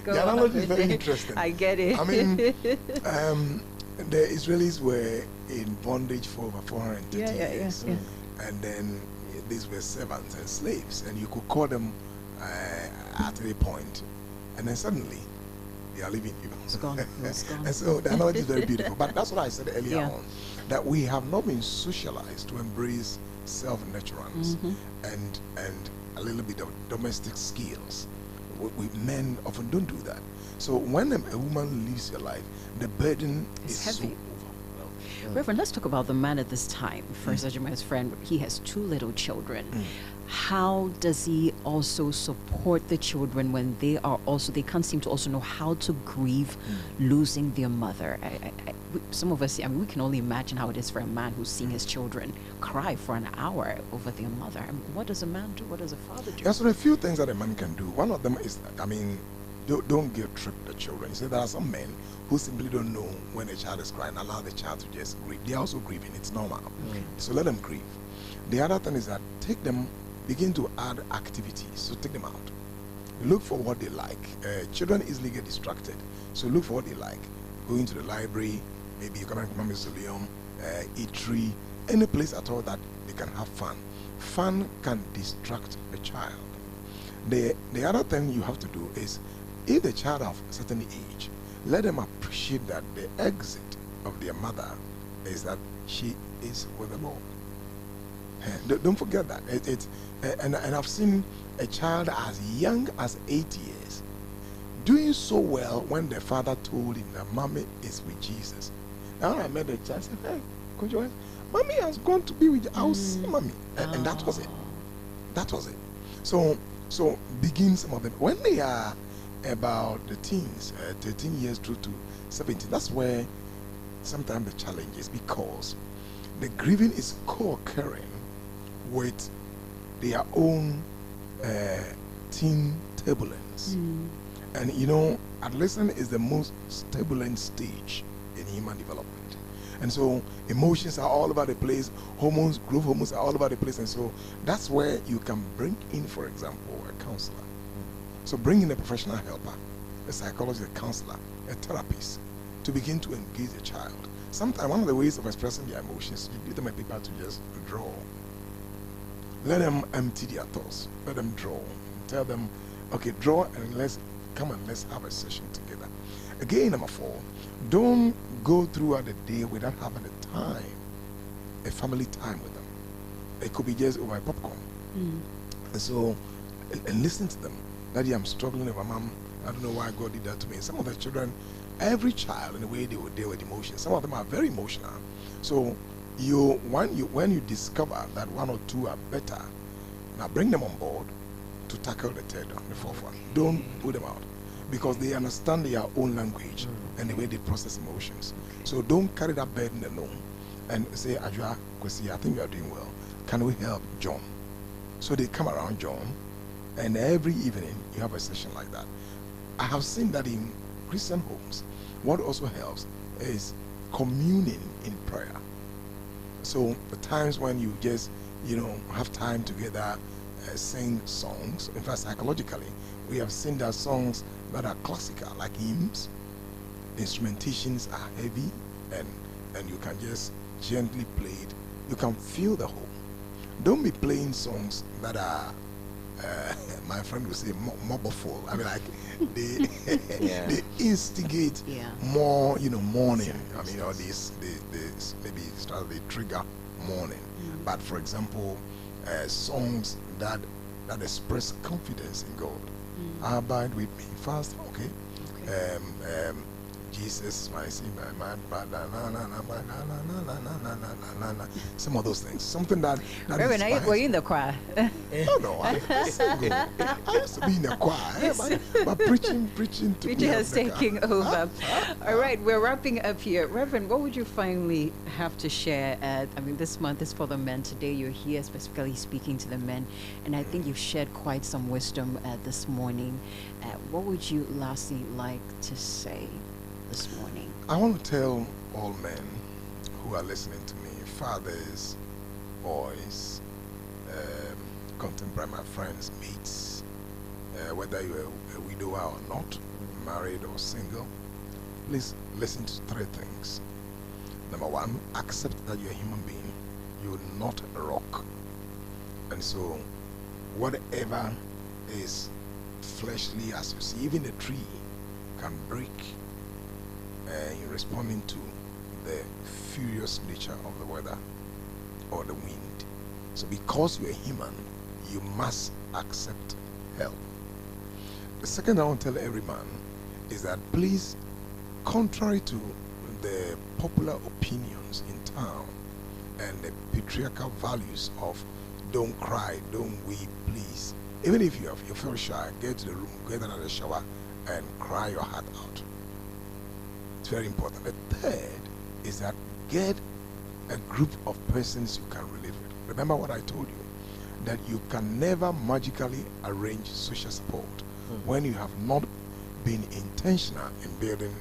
go The on. analogy is very interesting. I get it. I mean, the Israelis were in bondage for over 430 years. Yeah. And then these were servants and slaves, and you could call them at any point, and then suddenly they are leaving you. It's gone. It's gone. And so the analogy is very beautiful. But that's what I said earlier on, that we have not been socialized to embrace self-nurturance and a little bit of domestic skills. Men often don't do that. So when a woman leaves your life, the burden is heavy. so Reverend, let's talk about the man at this time. First, Ajuma's friend, he has 2 little children. How does he also support the children when they can't seem to also know how to grieve losing their mother? Some of us, we can only imagine how it is for a man who's seeing his children cry for an hour over their mother. What does a man do? What does a father do? There are a few things that a man can do. One of them is, don't guilt-trip the children. You see, there are some men who simply don't know when a child is crying. Allow the child to just grieve. They are also grieving. It's normal. So let them grieve. The other thing is that begin to add activities. So take them out. Look for what they like. Children easily get distracted. So look for what they like. Go into the library. Maybe you come to Mami's Museum, eatery, any place at all that they can have fun. Fun can distract the child. The other thing you have to do is, if the child of a certain age, let them appreciate that the exit of their mother is that she is with the Lord. Don't forget that. And I've seen a child as young as 8 years doing so well when the father told him that mommy is with Jesus. Now I met the child, I said, hey, Coach Joel, mommy has gone to be with you. I'll see mommy. And that was it. That was it. So begin some of them. When they are about the teens, 13 years through to 17, that's where sometimes the challenge is, because the grieving is co-occurring with their own teen turbulence. And you know, adolescence is the most turbulent stage in human development. And so emotions are all over the place, hormones, growth hormones are all over the place. And so that's where you can bring in, for example, a counselor. So bring in a professional helper, a psychologist, a counselor, a therapist, to begin to engage a child. Sometimes one of the ways of expressing their emotions, you give them a paper to just draw. Let them empty their thoughts. Let them draw. Tell them, okay, draw and let's have a session together. Again, number 4, don't go throughout the day without having a family time with them. It could be just over popcorn. And so, and listen to them. Daddy, I'm struggling with my mom. I don't know why God did that to me. Some of the children, every child in the way they will deal with emotions. Some of them are very emotional. So when you discover that 1 or 2 are better, now bring them on board to tackle the third one, the fourth one. Don't put them out, because they understand their own language and the way they process emotions. So don't carry that burden alone and say, Ajua, Kwesi, I think you are doing well. Can we help John? So they come around John, and every evening you have a session like that. I have seen that in Christian homes. What also helps is communing in prayer. So the times when you just, have time together, sing songs. In fact, psychologically, we have seen that songs that are classical, like hymns, the instrumentations are heavy, and you can just gently play it. You can feel the home. Don't be playing songs that are, my friend would say, mobberful. I mean, like, they instigate more, mourning. I mean, or this maybe start the trigger mourning. But for example, songs that express confidence in God. Abide with me fast, okay? Jesus, my sin, my some of those things. Something that Reverend, were you in the choir? No, I used to be in the choir, but preaching to Preaching has taken over. All right, we're wrapping up here. Reverend, what would you finally have to share? This month is for the men. Today you're here specifically speaking to the men, and I think you've shared quite some wisdom this morning. What would you lastly like to say this morning? I want to tell all men who are listening to me, fathers, boys, contemporary friends, mates, whether you're a widower or not, married or single, please listen to 3 things. Number 1, accept that you're a human being. You're not a rock. And so whatever is fleshly, as you see, even a tree can break in responding to the furious nature of the weather or the wind. So because you're a human, you must accept help. The second I want to tell every man is that please, contrary to the popular opinions in town and the patriarchal values of don't cry, don't weep, please, even if you feel shy, get to the room, get out of the shower and cry your heart out. It's very important. The third is that get a group of persons you can relate with. Remember what I told you, that you can never magically arrange social support when you have not been intentional in building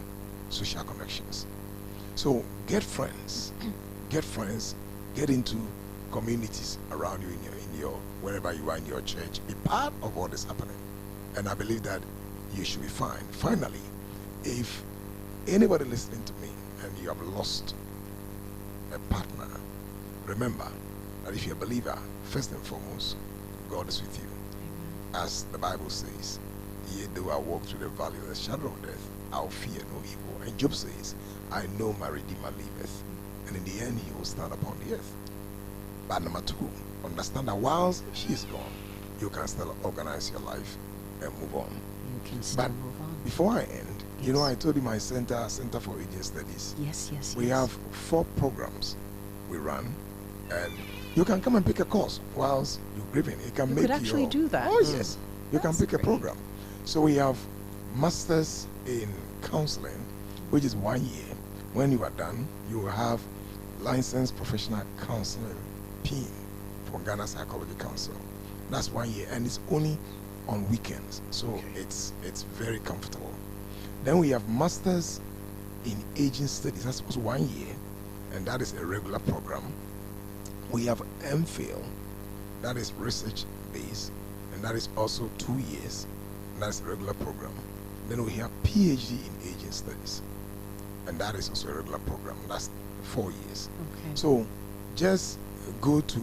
social connections. So get friends, get into communities around you in your wherever you are in your church. Be part of what is happening, and I believe that you should be fine. Finally, if anybody listening to me and you have lost a partner, remember that if you're a believer, first and foremost, God is with you. As the Bible says, yea, though I walk through the valley of the shadow of death, I'll fear no evil. And Job says, I know my Redeemer liveth, and in the end he will stand upon the earth. But number 2, understand that whilst she is gone, you can still organize your life and move on. You can still But move on. before I end, you know, Yes. I told you my Center for Aging Studies. Yes. We have 4 programs we run, and you can come and pick a course whilst you're grieving. It can You make could actually your, do that. Oh yes, you can That's pick a great. program. So we have masters in counseling, which is 1 year. When you are done, you will have licensed professional counseling PIN from Ghana Psychology Council. That's 1 year, and it's only on weekends, so Okay. it's very comfortable. Then we have masters in aging studies. That's also 1 year, and that is a regular program. We have MPhil, that is research based, and that is also 2 years, and that is a regular program. Then we have PhD in aging studies, and that is also a regular program. That's 4 years. Okay. So just go to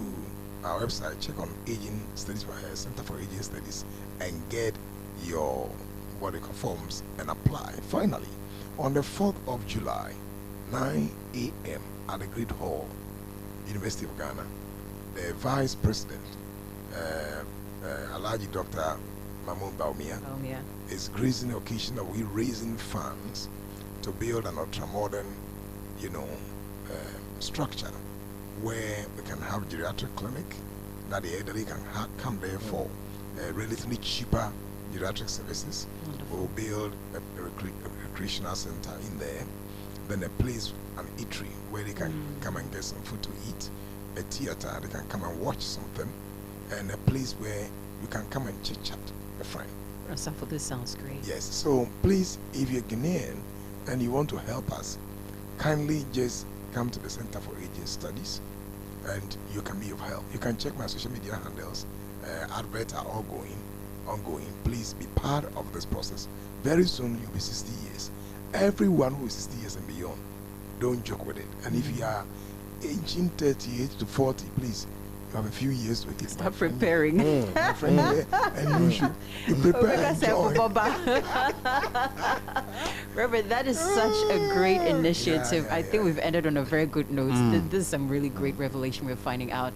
our website, check on Aging Studies, Center for Aging Studies, and get your forms and apply. Finally, on the 4th of July, 9 a.m. at the Great Hall, University of Ghana, the Vice President, Alhaji Dr. Mahmoud Baumia, is gracing the occasion of we raising funds to build an ultra-modern, structure where we can have geriatric clinic that the elderly can come there for relatively cheaper geriatric services. We'll build a recreational center in there, then a place, an eatery where they can come and get some food to eat, a theater, they can come and watch something, and a place where you can come and chit-chat, a friend. Osafo, this sounds great. Yes, so please, if you're Ghanaian and you want to help us, kindly just come to the Center for Aging Studies and you can be of help. You can check my social media handles. Adverts are ongoing. Please be part of this process. Very soon you'll be 60 years. Everyone who is 60 years and beyond, don't joke with it. And if you are aging 38 to 40, please, you have a few years to keep. Start preparing. My friend here, and you should be prepared and join. Reverend, that is such a great initiative. Yeah, I think we've ended on a very good note. This is some really great revelation we're finding out.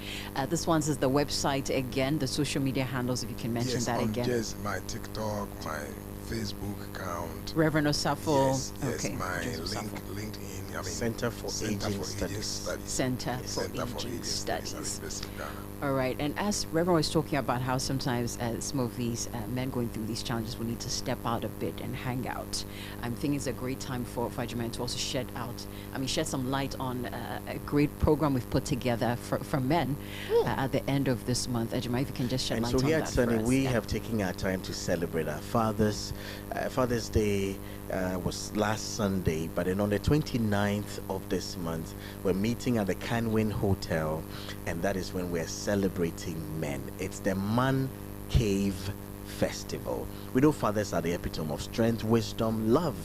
This one is the website again, the social media handles, if you can mention Yes, that on again. just my TikTok, my Facebook account. Reverend Osafo. Yes, Okay. my Joseph Osafo. LinkedIn. Center for Aging Studies. Center Yes, for Center for Aging Aging Studies. at the University of Ghana. All right, and as Reverend was talking about how sometimes some of these men going through these challenges will need to step out a bit and hang out. I'm thinking it's a great time for Ajuman to also shed some light on a great program we've put together for men at the end of this month. Ajuman, if you can just shed And light so on here that at for Sunny, us. we Yeah. have taken our time to celebrate our fathers. Father's Day was last Sunday, but then on the 29th of this month, we're meeting at the Canwin Hotel, and that is when we're celebrating men. It's the Man Cave Festival. We know fathers are the epitome of strength, wisdom, love,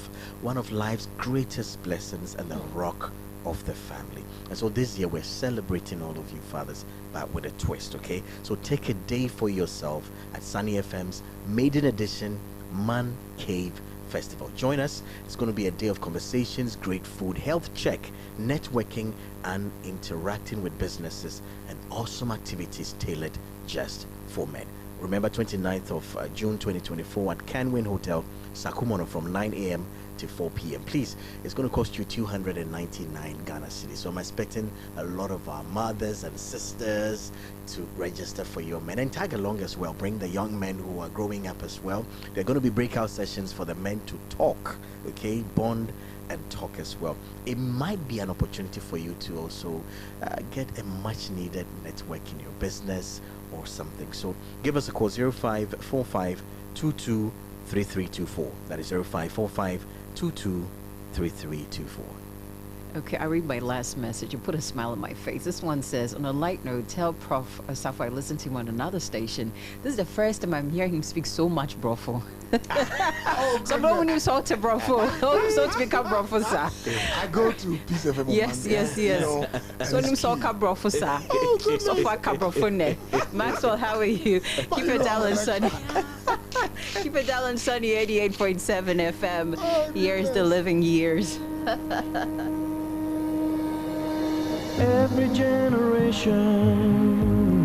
one of life's greatest blessings, and the rock of the family. And so this year we're celebrating all of you fathers, but with a twist, okay? So take a day for yourself at Sunny FM's maiden edition Man Cave Festival. Join us. It's going to be a day of conversations, great food, health check, networking, and interacting with businesses, and awesome activities tailored just for men. Remember, 29th of June 2024 at Canwin Hotel, Sakumono, from 9 a.m. to 4 p.m. Please, it's going to cost you 299 Ghana cedis. So I'm expecting a lot of our mothers and sisters to register for your men, and tag along as well. Bring the young men who are growing up as well. There are going to be breakout sessions for the men to talk, okay, bond and talk as well. It might be an opportunity for you to also get a much needed network in your business or something. So give us a call, 0545 223324. That is 0545 223324. Okay, I read my last message. You put a smile on my face. This one says, on a light note, tell Prof. Osafo I listened to him on another station. This is the first time I'm hearing him speak so much brofo. So when you saw to brofo, you saw to become brofo, sir. I go to Peace FM on Yes, Monday, yes. you know, So and you saw speak. brofo, sir. So far brofo ne. Maxwell, how are you? Keep it down and sunny. Keep it down and sunny, 88.7 FM. Here's the living years. Every generation